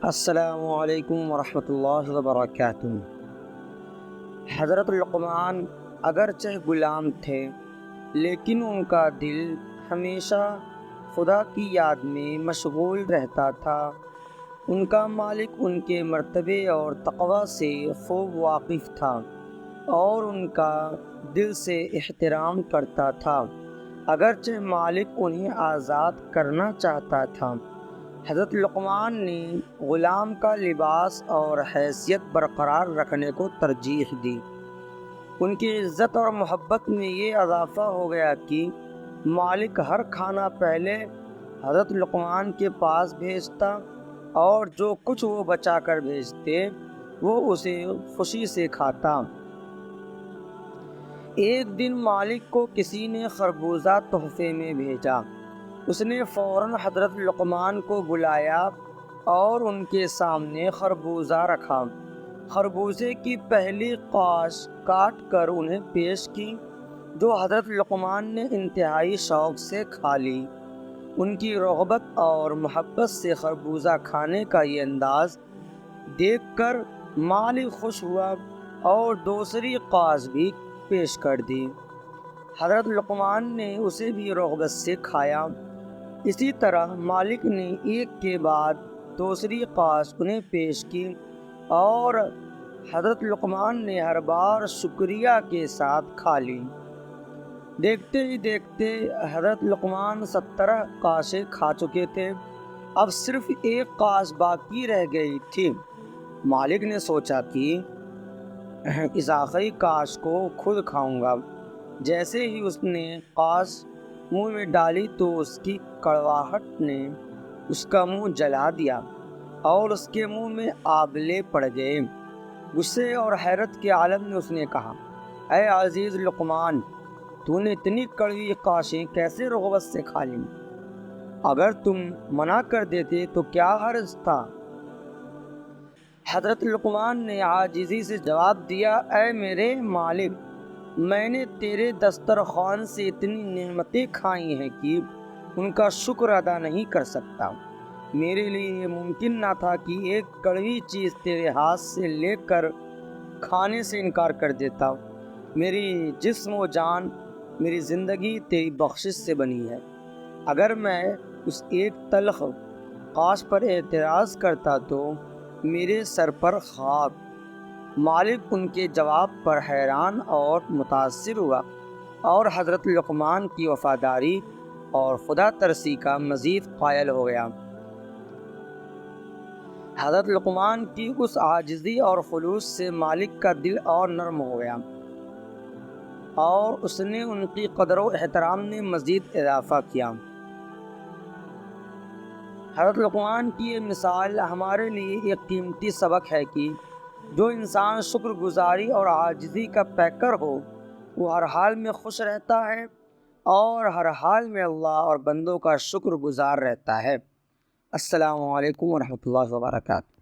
السلام علیکم ورحمۃ اللہ وبرکاتہ۔ حضرت لقمان اگرچہ غلام تھے لیکن ان کا دل ہمیشہ خدا کی یاد میں مشغول رہتا تھا۔ ان کا مالک ان کے مرتبے اور تقوی سے خوب واقف تھا اور ان کا دل سے احترام کرتا تھا، اگرچہ مالک انہیں آزاد کرنا چاہتا تھا۔ حضرت لقمان نے غلام کا لباس اور حیثیت برقرار رکھنے کو ترجیح دی۔ ان کی عزت اور محبت میں یہ اضافہ ہو گیا کہ مالک ہر کھانا پہلے حضرت لقمان کے پاس بھیجتا اور جو کچھ وہ بچا کر بھیجتے وہ اسے خوشی سے کھاتا۔ ایک دن مالک کو کسی نے خربوزہ تحفے میں بھیجا۔ اس نے فوراً حضرت لقمان کو بلایا اور ان کے سامنے خربوزہ رکھا۔ خربوزے کی پہلی قاش کاٹ کر انہیں پیش کی، جو حضرت لقمان نے انتہائی شوق سے کھا لی۔ ان کی رغبت اور محبت سے خربوزہ کھانے کا یہ انداز دیکھ کر مالک خوش ہوا اور دوسری قاش بھی پیش کر دی۔ حضرت لقمان نے اسے بھی رغبت سے کھایا۔ اسی طرح مالک نے ایک کے بعد دوسری قاش انہیں پیش کی اور حضرت لقمان نے ہر بار شکریہ کے ساتھ کھا لی۔ دیکھتے ہی دیکھتے حضرت لقمان 17 قاشیں کھا چکے تھے، اب صرف ایک قاش باقی رہ گئی تھی۔ مالک نے سوچا کہ اس آخری قاش کو خود کھاؤں گا۔ جیسے ہی اس نے قاش منہ میں ڈالی تو اس کی کڑواہٹ نے اس کا منہ جلا دیا اور اس کے منہ میں آبلے پڑ گئے۔ غصے اور حیرت کے عالم میں اس نے کہا، اے عزیز لقمان، تو نے اتنی کڑوی قاشیں کیسے رغبت سے کھا لیں؟ اگر تم منع کر دیتے تو کیا حرج تھا؟ حضرت لقمان نے عاجزی سے جواب دیا، اے میرے مالک، میں نے تیرے دسترخوان سے اتنی نعمتیں کھائی ہیں کہ ان کا شکر ادا نہیں کر سکتا۔ میرے لیے یہ ممکن نہ تھا کہ ایک کڑوی چیز تیرے ہاتھ سے لے کر کھانے سے انکار کر دیتا۔ میری جسم و جان، میری زندگی تیری بخشش سے بنی ہے۔ اگر میں اس ایک تلخ قاش پر اعتراض کرتا تو میرے سر پر خاک۔ مالک ان کے جواب پر حیران اور متاثر ہوا اور حضرت لقمان کی وفاداری اور خدا ترسی کا مزید قائل ہو گیا۔ حضرت لقمان کی اس عاجزی اور خلوص سے مالک کا دل اور نرم ہو گیا اور اس نے ان کی قدر و احترام میں مزید اضافہ کیا۔ حضرت لقمان کی یہ مثال ہمارے لیے ایک قیمتی سبق ہے کہ جو انسان شکر گزاری اور عاجزی کا پیکر ہو وہ ہر حال میں خوش رہتا ہے اور ہر حال میں اللہ اور بندوں کا شکر گزار رہتا ہے۔ السلام علیکم ورحمۃ اللہ وبرکاتہ۔